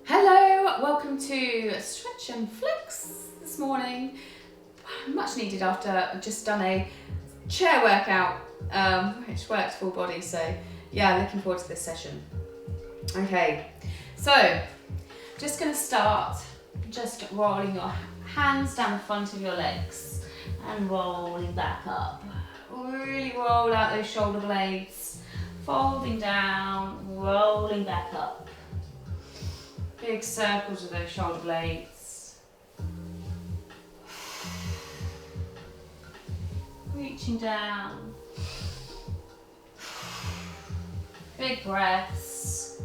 Hello, welcome to Stretch and Flex this morning. Much needed after I've just done a chair workout, which worked full body. So yeah, looking forward to this session. Okay, so just going to start just rolling your hands down the front of your legs and rolling back up. Really roll out those shoulder blades, folding down, rolling back up. Big circles of those shoulder blades. Reaching down. Big breaths.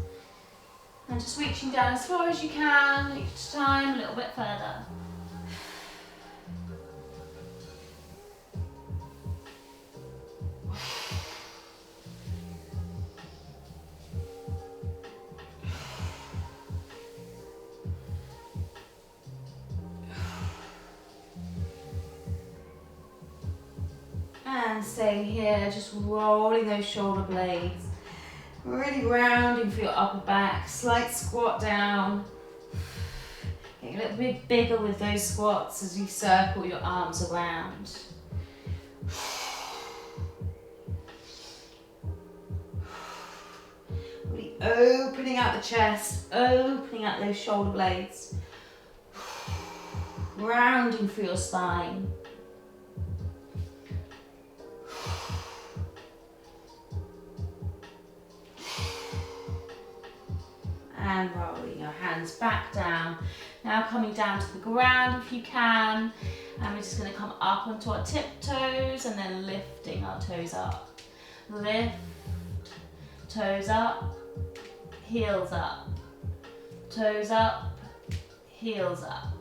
And just reaching down as far as you can, each time a little bit further. And staying here, just rolling those shoulder blades. Really rounding for your upper back. Slight squat down. Getting a little bit bigger with those squats as you circle your arms around. Really opening out the chest, opening out those shoulder blades. Rounding through your spine. And rolling your hands back down. Now coming down to the ground if you can. And we're just going to come up onto our tiptoes and then lifting our toes up. Lift, toes up, heels up. Toes up, heels up.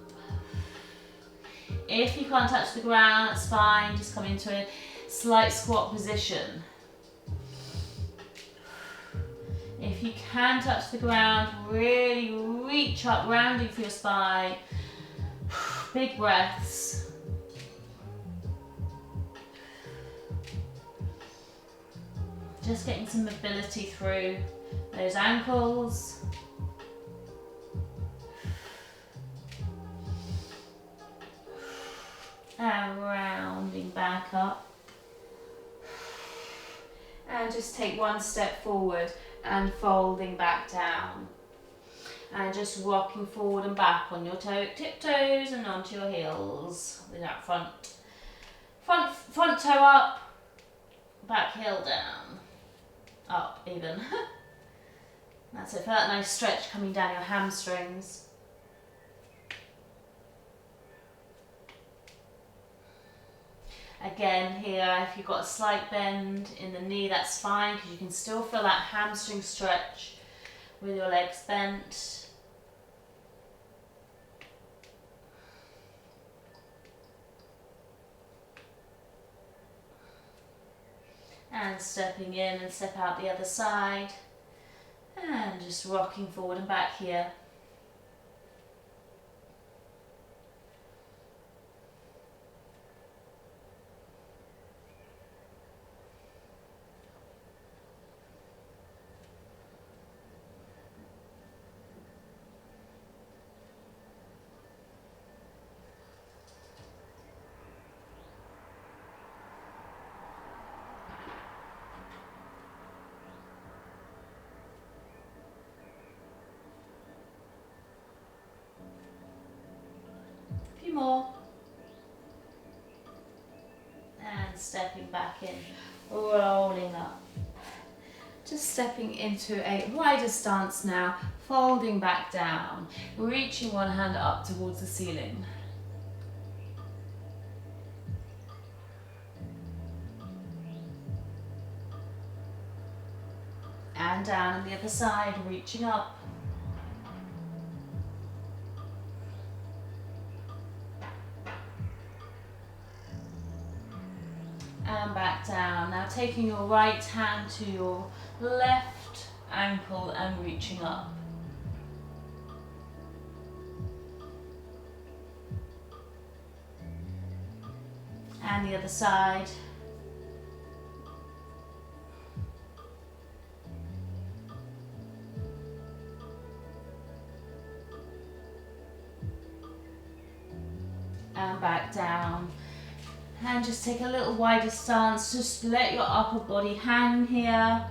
If you can't touch the ground, that's fine. Just come into a slight squat position. If you can touch the ground, really reach up, rounding through your spine. Big breaths. Just getting some mobility through those ankles. And rounding back up. And just take one step forward and folding back down. And just rocking forward and back on your tiptoes and onto your heels. With that front toe up, back heel down. Up even. That's it, feel that nice stretch coming down your hamstrings. Again here, if you've got a slight bend in the knee, that's fine because you can still feel that hamstring stretch with your legs bent. And stepping in and step out the other side. And just rocking forward and back here. More. And stepping back in, rolling up. Just stepping into a wider stance now, folding back down, reaching one hand up towards the ceiling. And down on the other side, reaching up. And back down. Now taking your right hand to your left ankle and reaching up. And the other side. and back down. And just take a little wider stance, just let your upper body hang here.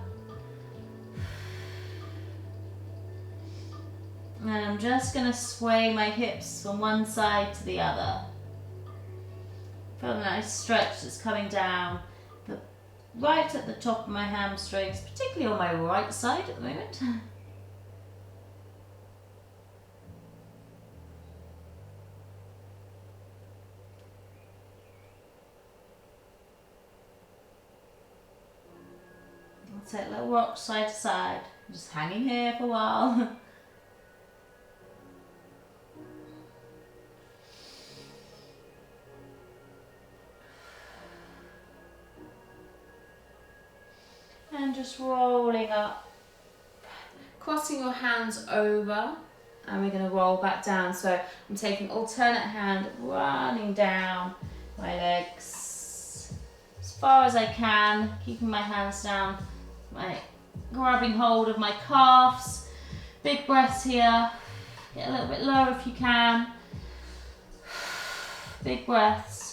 And I'm just going to sway my hips from one side to the other. Feel a nice stretch that's coming down right at the top of my hamstrings, particularly on my right side at the moment. I'll take a little rock side to side, just hanging here for a while. And just rolling up, crossing your hands over, and we're going to roll back down. So I'm taking alternate hand, running down my legs as far as I can, keeping my hands down, grabbing hold of my calves. Big breaths here, get a little bit lower if you can. Big breaths.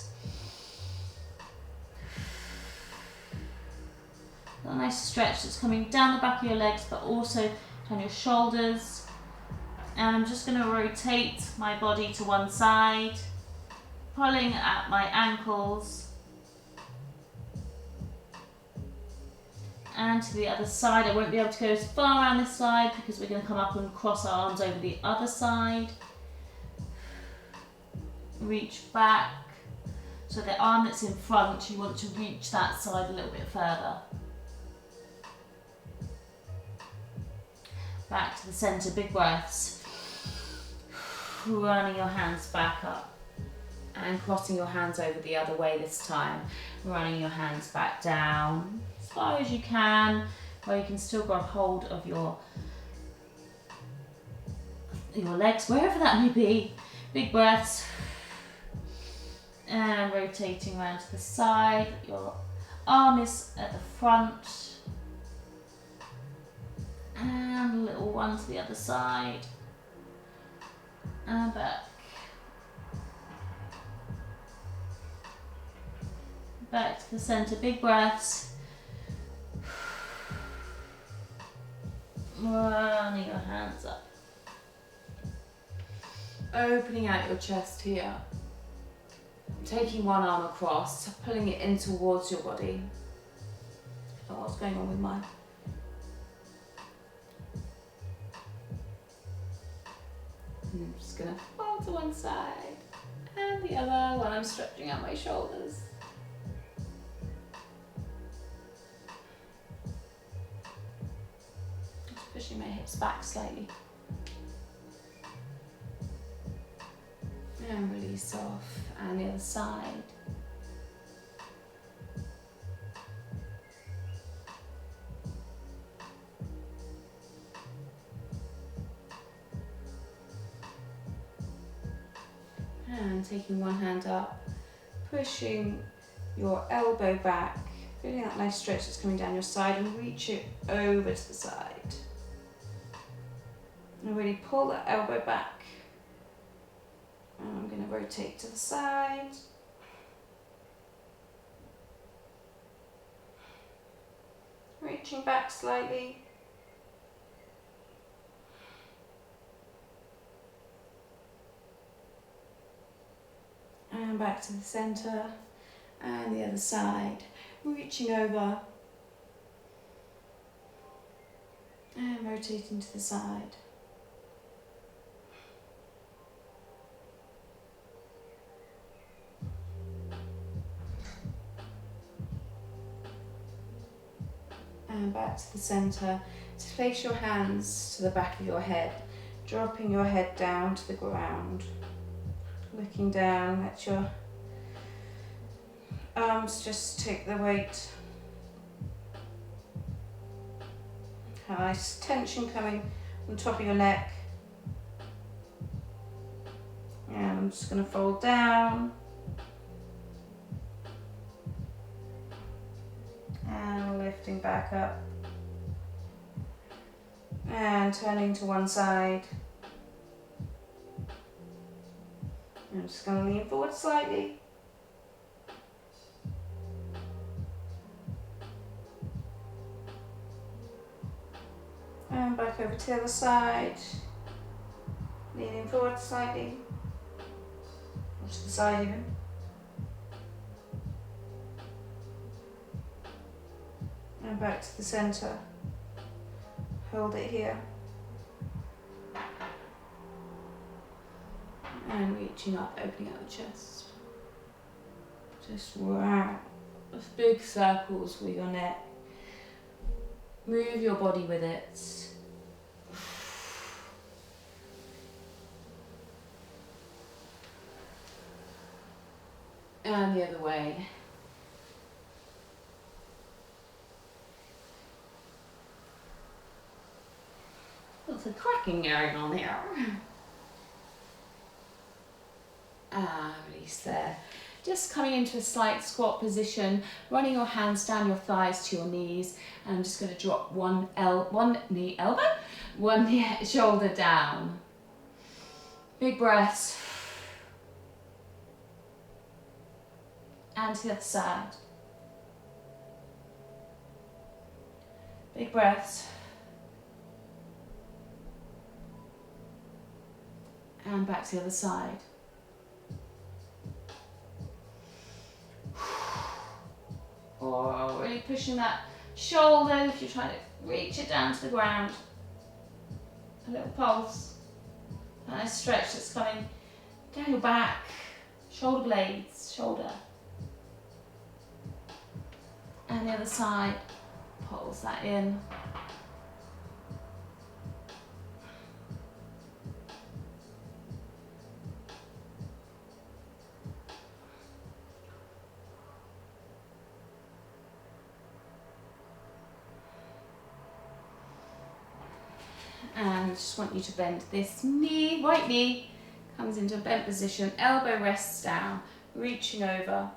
A nice stretch that's coming down the back of your legs, but also down your shoulders. And I'm just going to rotate my body to one side, pulling at my ankles, and to the other side. I won't be able to go as far around this side because we're going to come up and cross our arms over the other side. Reach back. So the arm that's in front, you want to reach that side a little bit further. Back to the centre, big breaths. Running your hands back up and crossing your hands over the other way this time. Running your hands back down as far as you can, where you can still grab hold of your legs, wherever that may be. Big breaths. And rotating around to the side. Your arm is at the front. And a little one to the other side. And back. Back to the centre, big breaths. Running your hands up. Opening out your chest here. Taking one arm across, pulling it in towards your body. Oh, what's going on with mine? I'm just going to fold to one side and the other while I'm stretching out my shoulders. Just pushing my hips back slightly. And release off, and the other side. And taking one hand up, pushing your elbow back, feeling that nice stretch that's coming down your side, and reach it over to the side. And really pull that elbow back. And I'm going to rotate to the side. Reaching back slightly. And back to the centre. And the other side. Reaching over. And rotating to the side. And back to the centre. To place your hands to the back of your head, dropping your head down to the ground. Looking down, let your arms just take the weight. Have nice tension coming on the top of your neck. And I'm just going to fold down. And lifting back up. And turning to one side. I'm just going to lean forward slightly. And back over to the other side. Leaning forward slightly. Or to the side even. And back to the centre. Hold it here. And reaching up, opening up the chest. Just wow. Big circles with your neck. Move your body with it. And the other way. Lots of cracking going on here. Release there. Just coming into a slight squat position, running your hands down your thighs to your knees, and I'm just going to drop one knee elbow, one knee shoulder down. Big breaths. And to the other side. Big breaths. And back to the other side. Or really pushing that shoulder if you're trying to reach it down to the ground. A little pulse. And a stretch that's coming down your back, shoulder blades, shoulder. And the other side, pulse that in. And I just want you to bend this knee, right knee, comes into a bent position, elbow rests down, reaching over.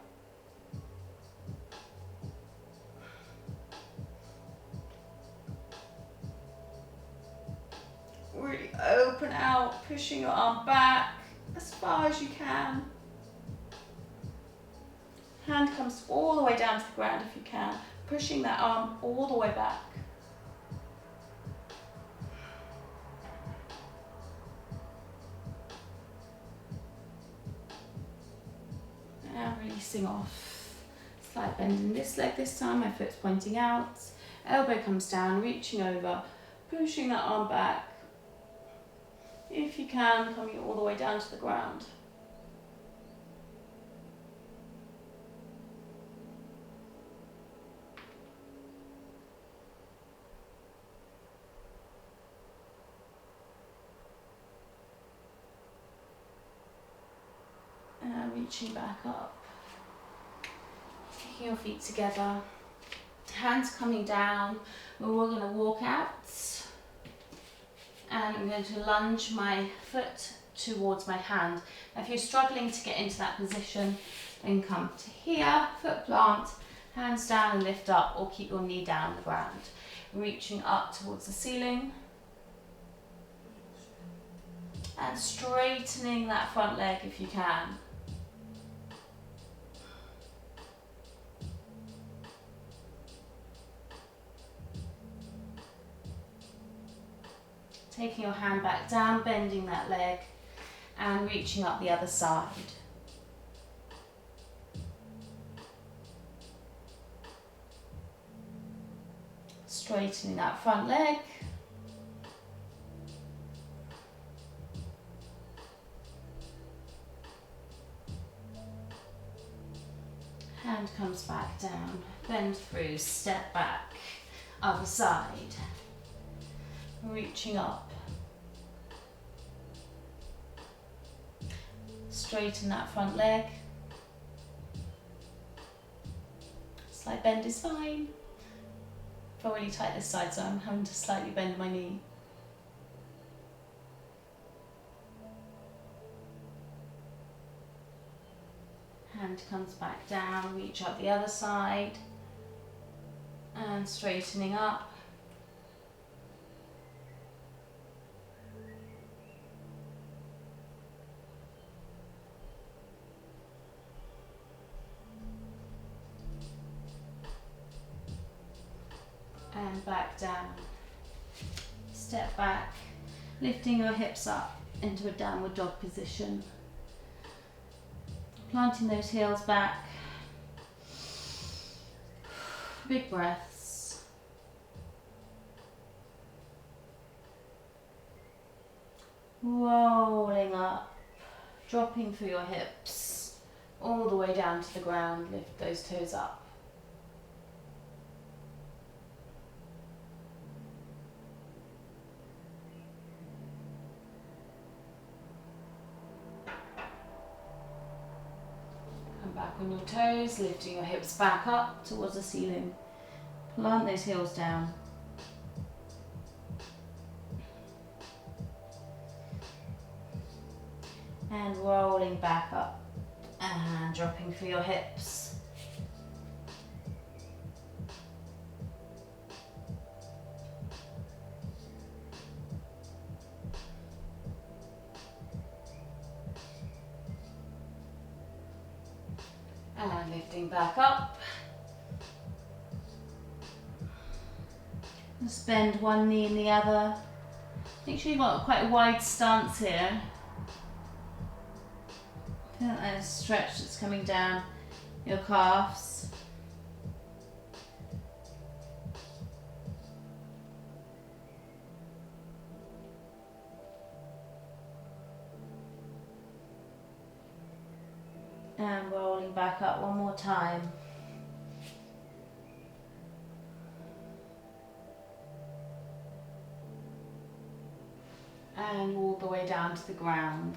Really open out, pushing your arm back as far as you can. Hand comes all the way down to the ground if you can, pushing that arm all the way back. And releasing off. Slight bend in this leg this time, my foot's pointing out. Elbow comes down, reaching over, pushing that arm back. If you can, coming all the way down to the ground. And reaching back up. Taking your feet together. Hands coming down. We're all going to walk out. And I'm going to lunge my foot towards my hand. Now if you're struggling to get into that position, then come to here, foot plant, hands down and lift up, or keep your knee down the ground. Reaching up towards the ceiling. And straightening that front leg if you can. Taking your hand back down, bending that leg, and reaching up the other side. Straightening that front leg. Hand comes back down, bend through, step back, other side. Reaching up. Straighten that front leg. Slight bend is fine. I feel really tight this side, so I'm having to slightly bend my knee. Hand comes back down, reach up the other side. And straightening up. and back down. Step back, lifting your hips up into a downward dog position. Planting those heels back. Big breaths. Rolling up, dropping through your hips, all the way down to the ground. Lift those toes up. Come back on your toes, lifting your hips back up towards the ceiling. Plant those heels down. And rolling back up and dropping through your hips. And lifting back up. Just bend one knee and the other. Make sure you've got quite a wide stance here. Feel that stretch that's coming down your calves. And rolling back up one more time. And all the way down to the ground.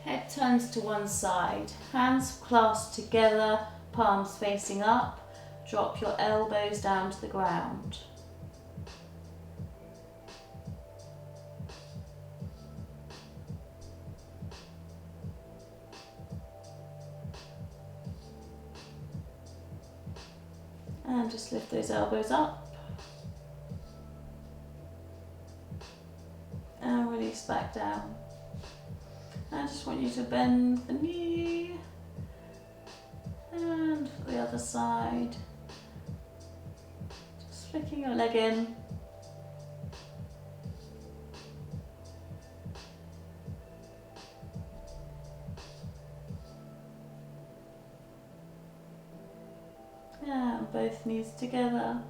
Head turns to one side, hands clasped together, palms facing up. Drop your elbows down to the ground. And just lift those elbows up. And release back down. I just want you to bend the knee. And the other side. Just flicking your leg in. And both knees together.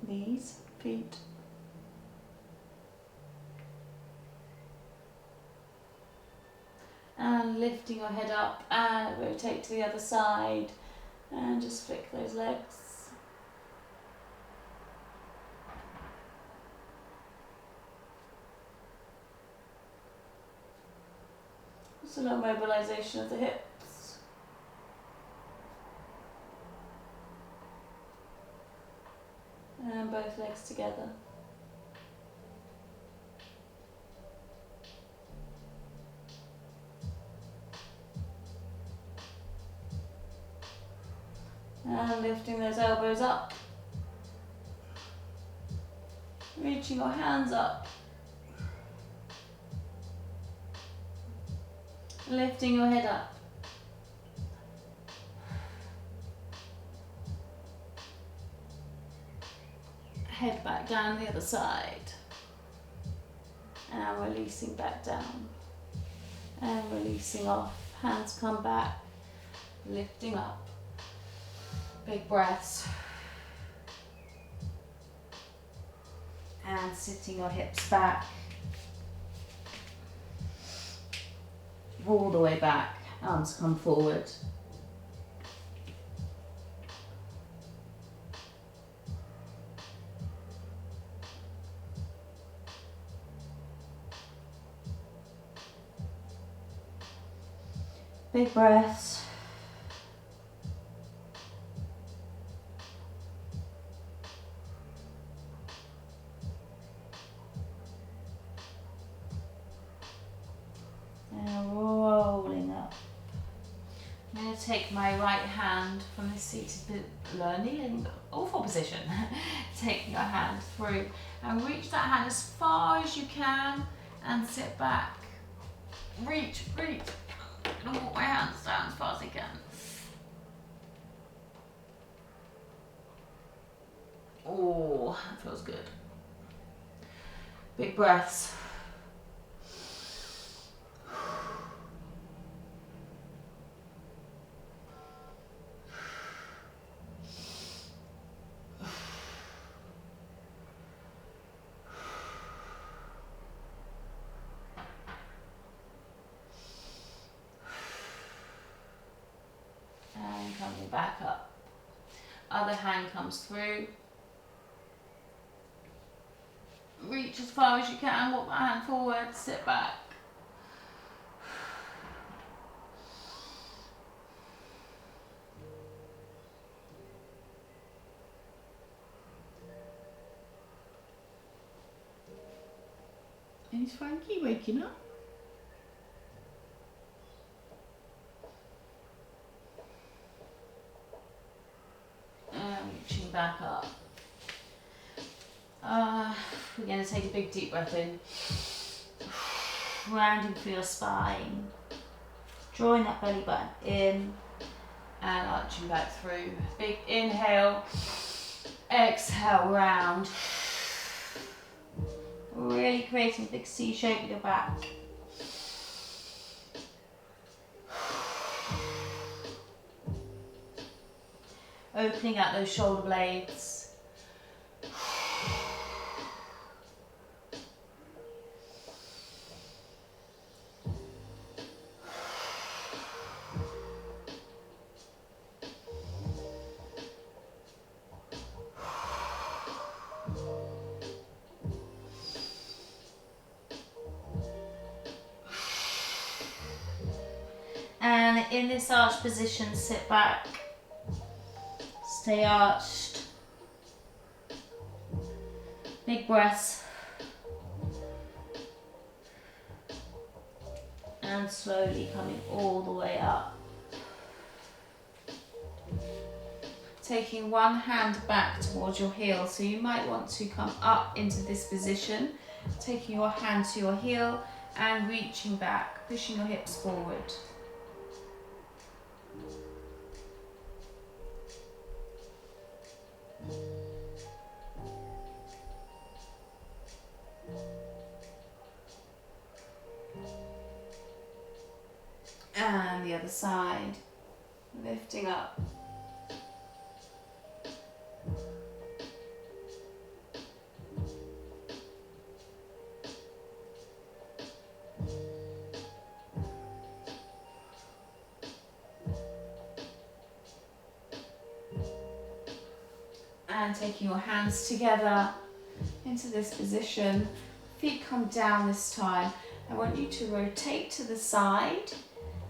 Knees, feet. And lifting your head up and rotate to the other side and just flick those legs. Just a little mobilization of the hips. And both legs together. And lifting those elbows up. Reaching your hands up. Lifting your head up. Head back down the other side. And releasing back down. And releasing off. Hands come back. Lifting up. Big breaths. And sitting your hips back. All the way back. Arms come forward. Big breaths. And rolling up. I'm going to take my right hand from this seated kneeling awful position. Take your hand through and reach that hand as far as you can and sit back. Reach. And walk my hands down as far as I can. Oh, that feels good. Big breaths. And coming back up. Other hand comes through. Reach as far as you can, walk that hand forward, sit back. Is Frankie waking up? And reaching back up. We're going to take a big deep breath in. Rounding through your spine. Drawing that belly button in. And arching back through. Big inhale. Exhale, round. Really creating a big C shape with your back. Opening out those shoulder blades. And in this arched position, sit back, stay arched, big breaths, and slowly coming all the way up. Taking one hand back towards your heel, so you might want to come up into this position, taking your hand to your heel and reaching back, pushing your hips forward. And the other side, lifting up. And taking your hands together into this position, feet come down this time. I want you to rotate to the side,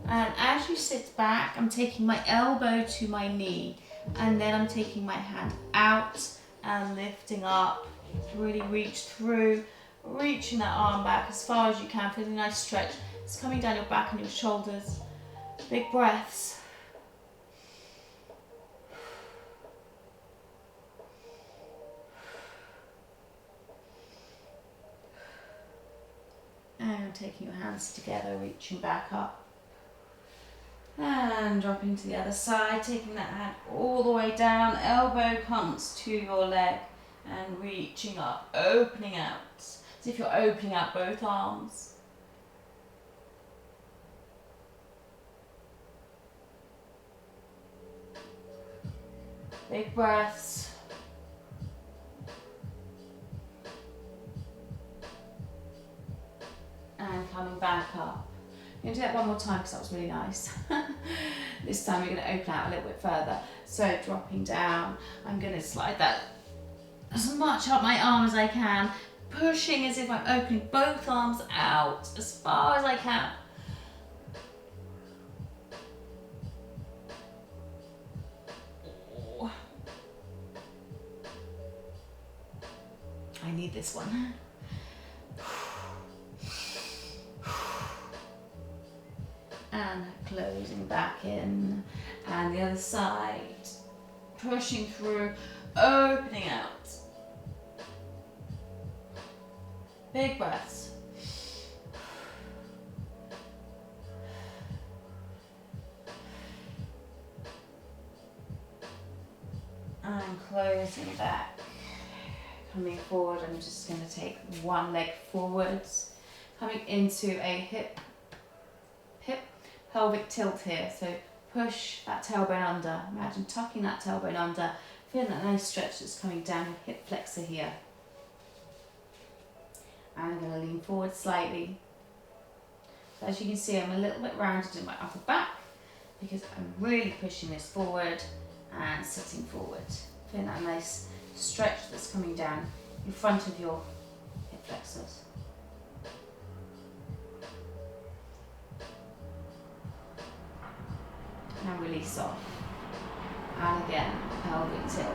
and as you sit back, I'm taking my elbow to my knee, and then I'm taking my hand out and lifting up. Really reach through, reaching that arm back as far as you can, feeling a nice stretch. It's coming down your back and your shoulders. Big breaths. And taking your hands together, reaching back up. And dropping to the other side, taking that hand all the way down, elbow comes to your leg, and reaching up, opening out, as if you're opening out both arms. Big breaths. And coming back up. I'm going to do that one more time because that was really nice. This time we're going to open out a little bit further. So dropping down, I'm going to slide that as much up my arm as I can, pushing as if I'm opening both arms out as far as I can. Oh. I need this one. And closing back in, and the other side, pushing through, opening out. Big breaths. And closing back. coming forward, I'm just going to take one leg forwards, coming into a hip pelvic tilt here. So push that tailbone under. Imagine tucking that tailbone under, feeling that nice stretch that's coming down your hip flexor here. And I'm going to lean forward slightly. So as you can see, I'm a little bit rounded in my upper back because I'm really pushing this forward and sitting forward. Feeling that nice stretch that's coming down in front of your hip flexors. And release off. And again, pelvic tilt.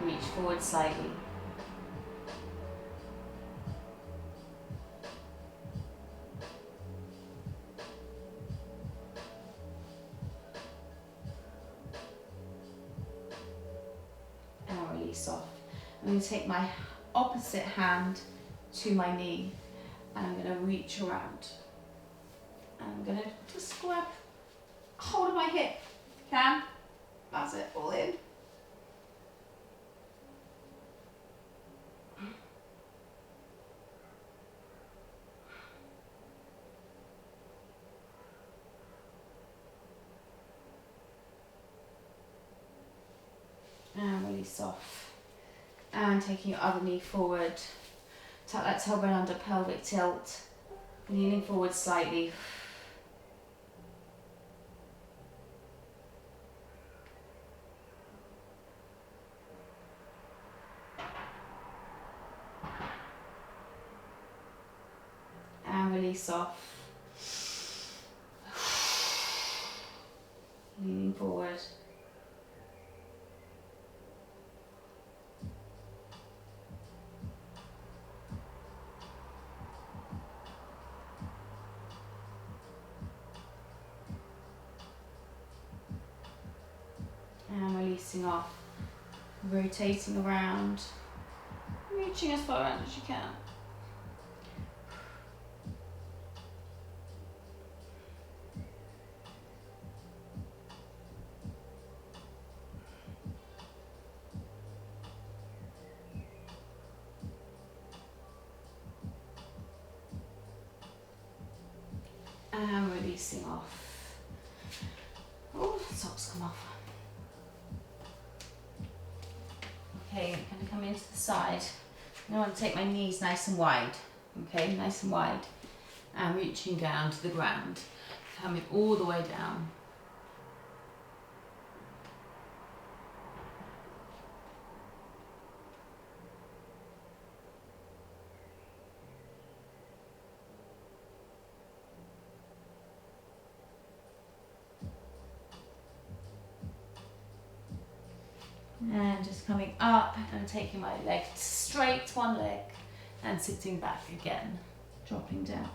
Reach forward slightly. And release off. I'm going to take my opposite hand to my knee and I'm going to reach around. And I'm going to just grab hold of my hip, if you can. That's it, all in. And release off. And taking your other knee forward. Tuck that tailbone under, pelvic tilt. Leaning forward slightly. And release off. Leaning forward. And releasing off. Rotating around. Reaching as far around as you can. And releasing off. Oh, socks come off. Okay, I'm going to come into the side. Now I want to take my knees nice and wide. Okay, nice and wide. And reaching down to the ground. Coming all the way down. And just coming up and taking my leg straight, one leg, and sitting back again, dropping down.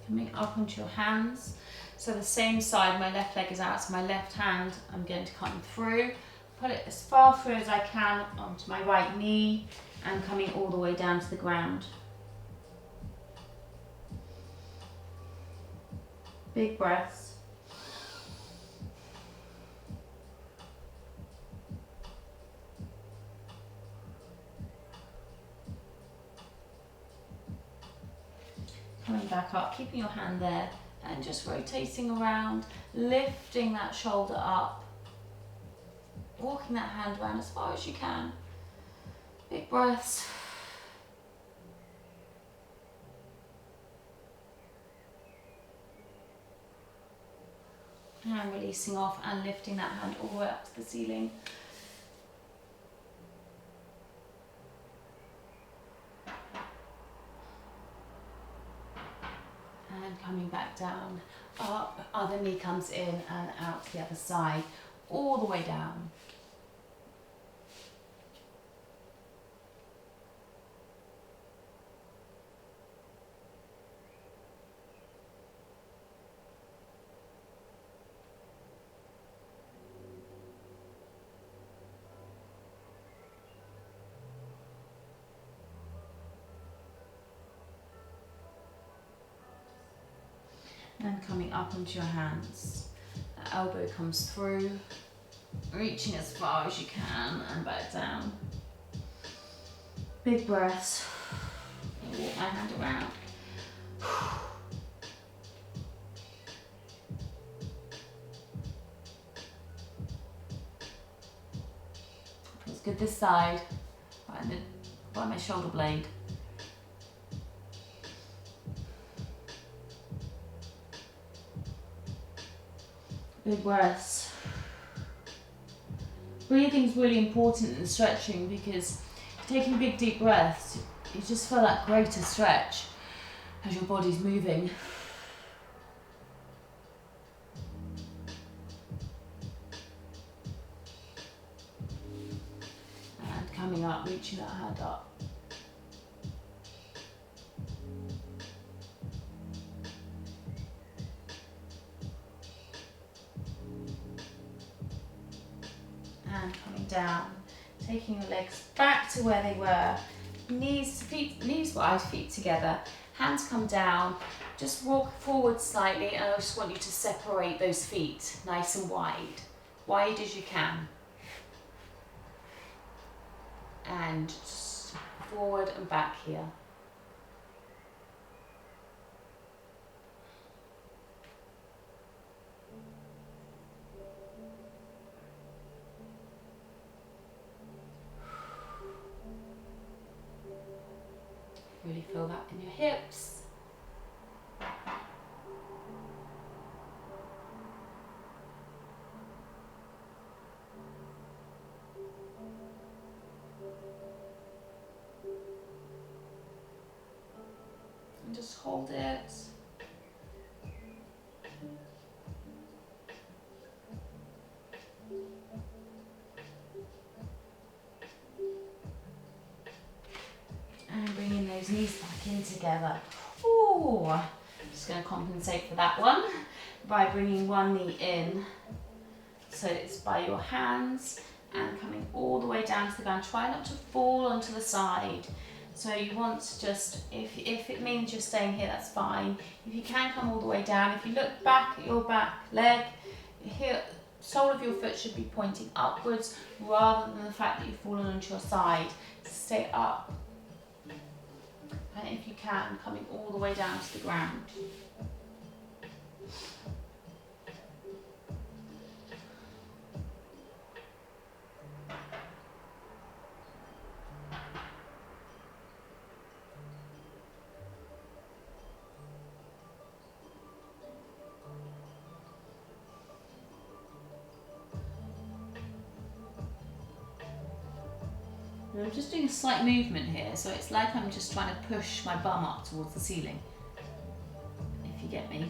Coming up onto your hands. So the same side, my left leg is out, so my left hand, I'm going to come through, put it as far through as I can onto my right knee and coming all the way down to the ground. Big breaths. Coming back up, keeping your hand there. And just rotating around, lifting that shoulder up, walking that hand around as far as you can. Big breaths. And releasing off and lifting that hand all the way up to the ceiling. And coming back down, up, other knee comes in and out to the other side, all the way down. And coming up onto your hands. The elbow comes through, reaching as far as you can and back down. Big breaths. Walk my hand around. Feels good this side, by my shoulder blade. Big breaths. Breathing's really important in stretching because taking big deep breaths, you just feel that greater stretch as your body's moving. And coming up, reaching that hand up. And coming down, taking your legs back to where they were. Knees wide, feet together. Hands come down. Just walk forward slightly, and I just want you to separate those feet nice and wide as you can. And just forward and back here. Really feel that in your hips. And just hold it. And bringing those knees back in together. Ooh, just going to compensate for that one by bringing one knee in. So it's by your hands and coming all the way down to the ground. Try not to fall onto the side. So you want to just, if it means you're staying here, that's fine. If you can, come all the way down. If you look back at your back leg, here, sole of your foot should be pointing upwards rather than the fact that you've fallen onto your side. Stay up. And if you can, coming all the way down to the ground. I'm just doing a slight movement here, so it's like I'm just trying to push my bum up towards the ceiling, if you get me.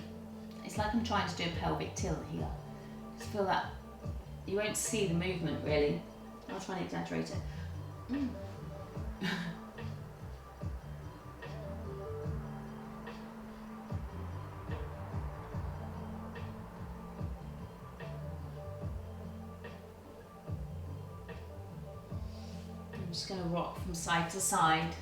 It's like I'm trying to do a pelvic tilt here. Just feel that. You won't see the movement really. I'll try and exaggerate it. I'm just going to rock from side to side.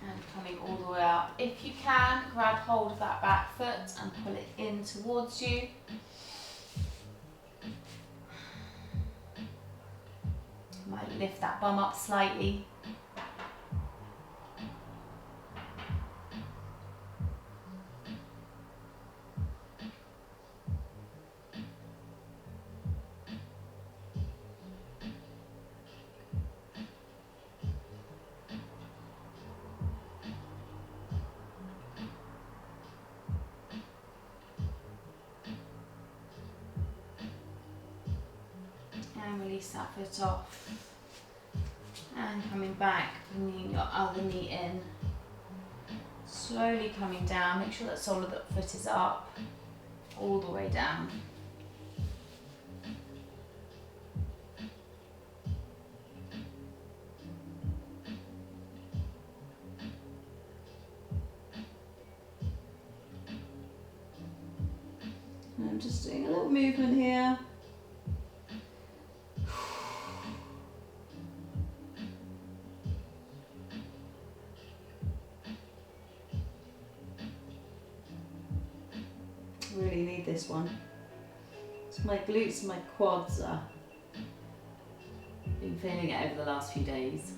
And coming all the way up. If you can, grab hold of that back foot and pull it in towards you. Might lift that bum up slightly. And release that foot off. And coming back, bringing your other knee in. Slowly coming down. Make sure that sole of the foot is up. All the way down. And I'm just doing a little movement here. Really need this one. So my glutes and my quads are. Been feeling it over the last few days.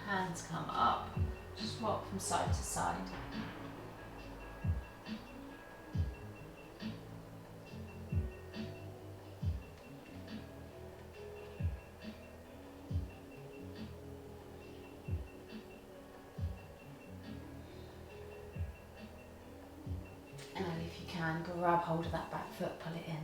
Hands come up, just rock from side to side. And if you can, grab hold of that back foot, pull it in.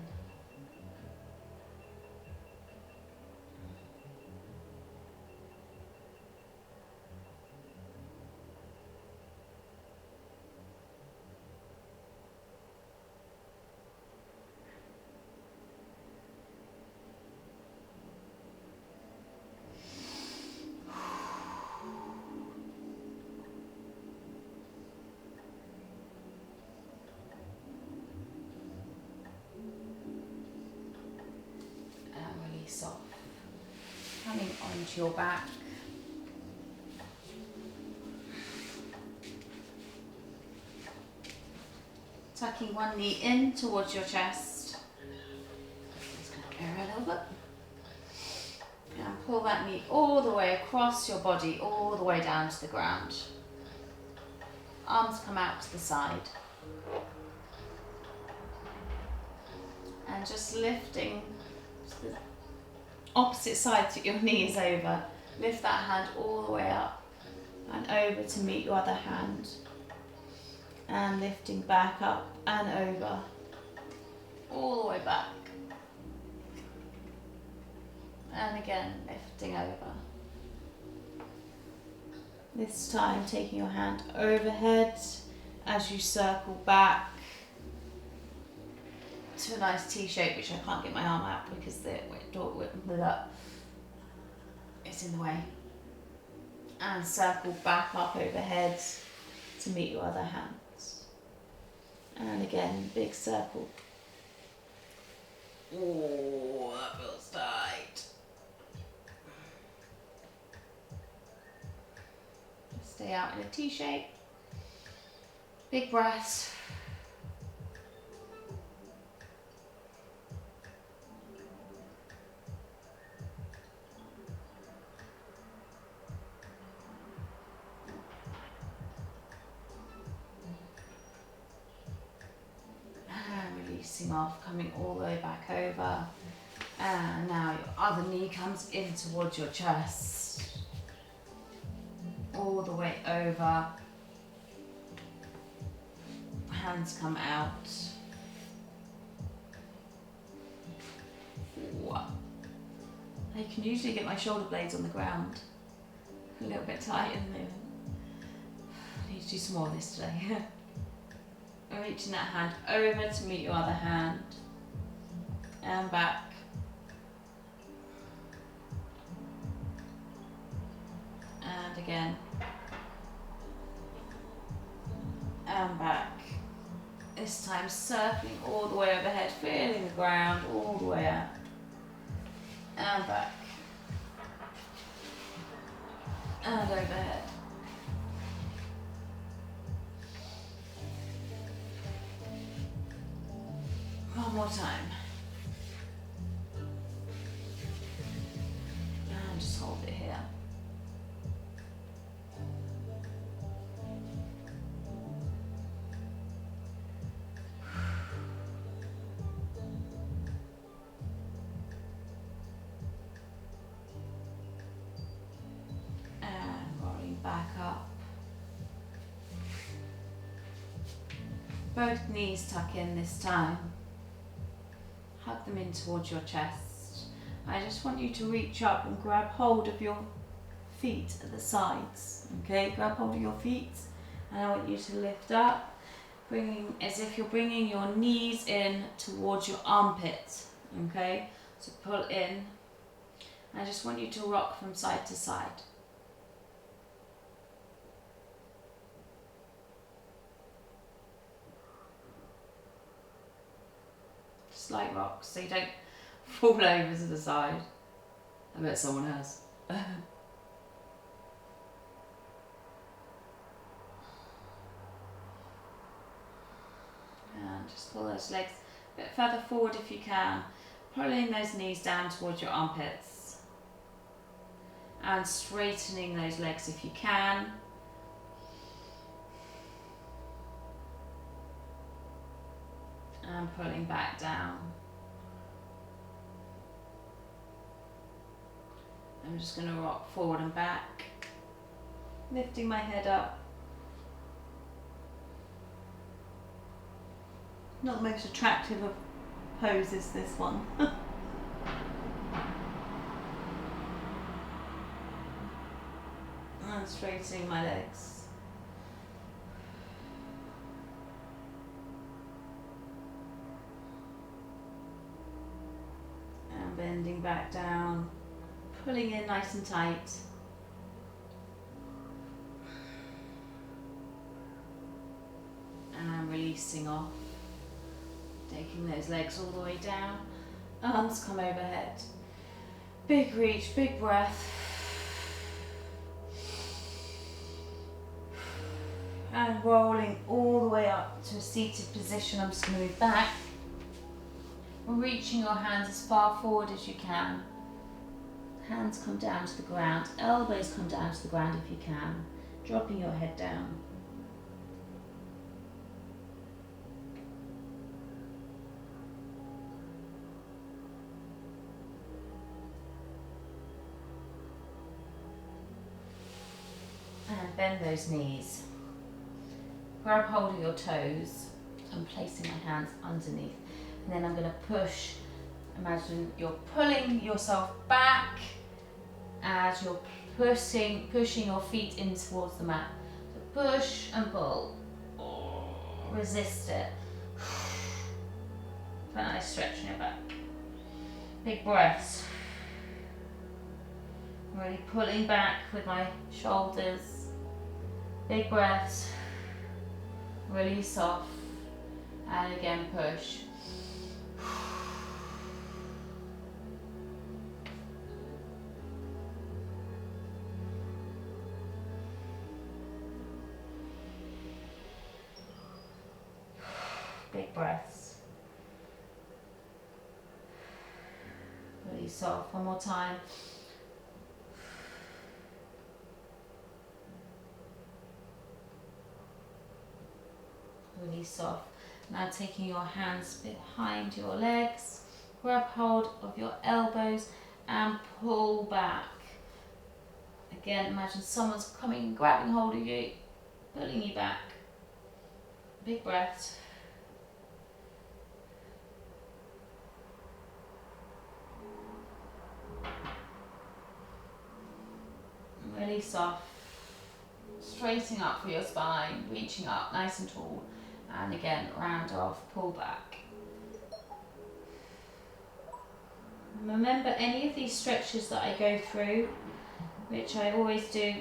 Off. Coming onto your back. Tucking one knee in towards your chest. Just going to mirror a little bit. And pull that knee all the way across your body, all the way down to the ground. Arms come out to the side. And just lifting to the opposite side to your knee is over. Lift that hand all the way up and over to meet your other hand. And lifting back up and over. All the way back. And again, lifting over. This time taking your hand overhead as you circle back to a nice T shape, which I can't get my arm out because it's in the way. And circle back up overhead to meet your other hands. And again, big circle. Oh, that feels tight. Stay out in a T shape. Big breaths. Releasing off, coming all the way back over. And now your other knee comes in towards your chest. All the way over. Hands come out. Wow. I can usually get my shoulder blades on the ground. A little bit tight in there. I need to do some more of this today. Reaching that hand over to meet your other hand. And back. And again. And back. This time circling all the way overhead, feeling the ground all the way out. And back. And overhead. One more time. And just hold it here. And rolling back up. Both knees tuck in this time. Hug them in towards your chest. I just want you to reach up and grab hold of your feet at the sides. Okay, grab hold of your feet, and I want you to lift up, bringing as if you're bringing your knees in towards your armpit. Okay, so pull in I just want you to rock from side to side. Slight rocks so you don't fall over to the side. I bet someone has. And just pull those legs a bit further forward if you can, pulling those knees down towards your armpits and straightening those legs if you can. And pulling back down. I'm just going to rock forward and back, lifting my head up. Not the most attractive of poses, this one. And straightening my legs. And bending back down, pulling in nice and tight. And releasing off. Taking those legs all the way down, arms come overhead. Big reach, big breath. And rolling all the way up to a seated position. I'm just going to move back. Reaching your hands as far forward as you can. Hands come down to the ground, elbows come down to the ground if you can. Dropping your head down. And bend those knees. Grab hold of your toes. I'm placing my hands underneath. And then I'm going to push. Imagine you're pulling yourself back as you're pushing your feet in towards the mat. So push and pull. Resist it. Nice stretch in your back. Big breaths. Really pulling back with my shoulders. Big breaths. Release off. And again push. Big breaths. Release off. One more time. Release off. Now taking your hands behind your legs, grab hold of your elbows and pull back. Again, imagine someone's coming, grabbing hold of you, pulling you back. Big breath. Release off. Straightening up for your spine, reaching up nice and tall. And again, round off, pull back. Remember, any of these stretches that I go through, which I always do,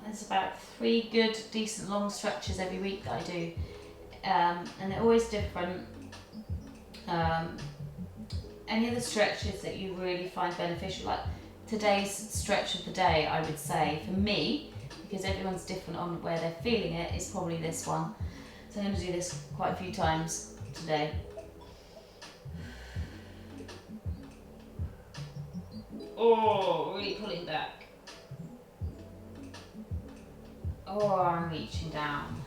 there's about 3 good, decent long stretches every week that I do. And they're always different. Any of the stretches that you really find beneficial, like today's stretch of the day, I would say, for me, because everyone's different on where they're feeling it, is probably this one. So I'm going to do this quite a few times today. Oh, really pulling back. Oh, I'm reaching down.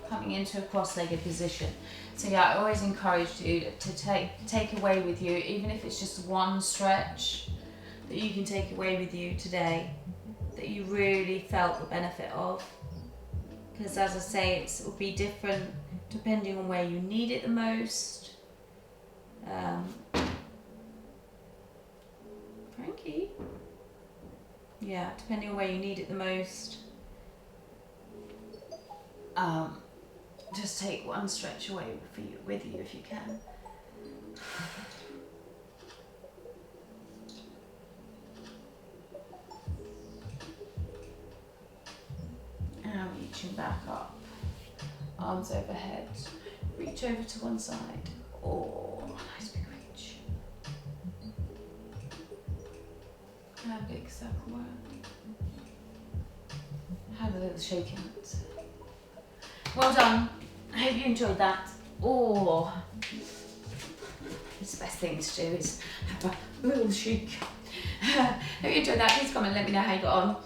Coming into a cross-legged position. So yeah, I always encourage you to take away with you, even if it's just one stretch that you can take away with you today, that you really felt the benefit of. Because as I say, it will be different depending on where you need it the most. Frankie? Yeah, depending on where you need it the most. Just take one stretch away with you if you can. reaching back up. Arms overhead. Reach over to one side. Oh, nice big reach. And a big circle round. Have a little shake hands. Well done. I hope you enjoyed that. Oh, it's the best thing to do is have a little shake. Hope you enjoyed that. Please comment and let me know how you got on.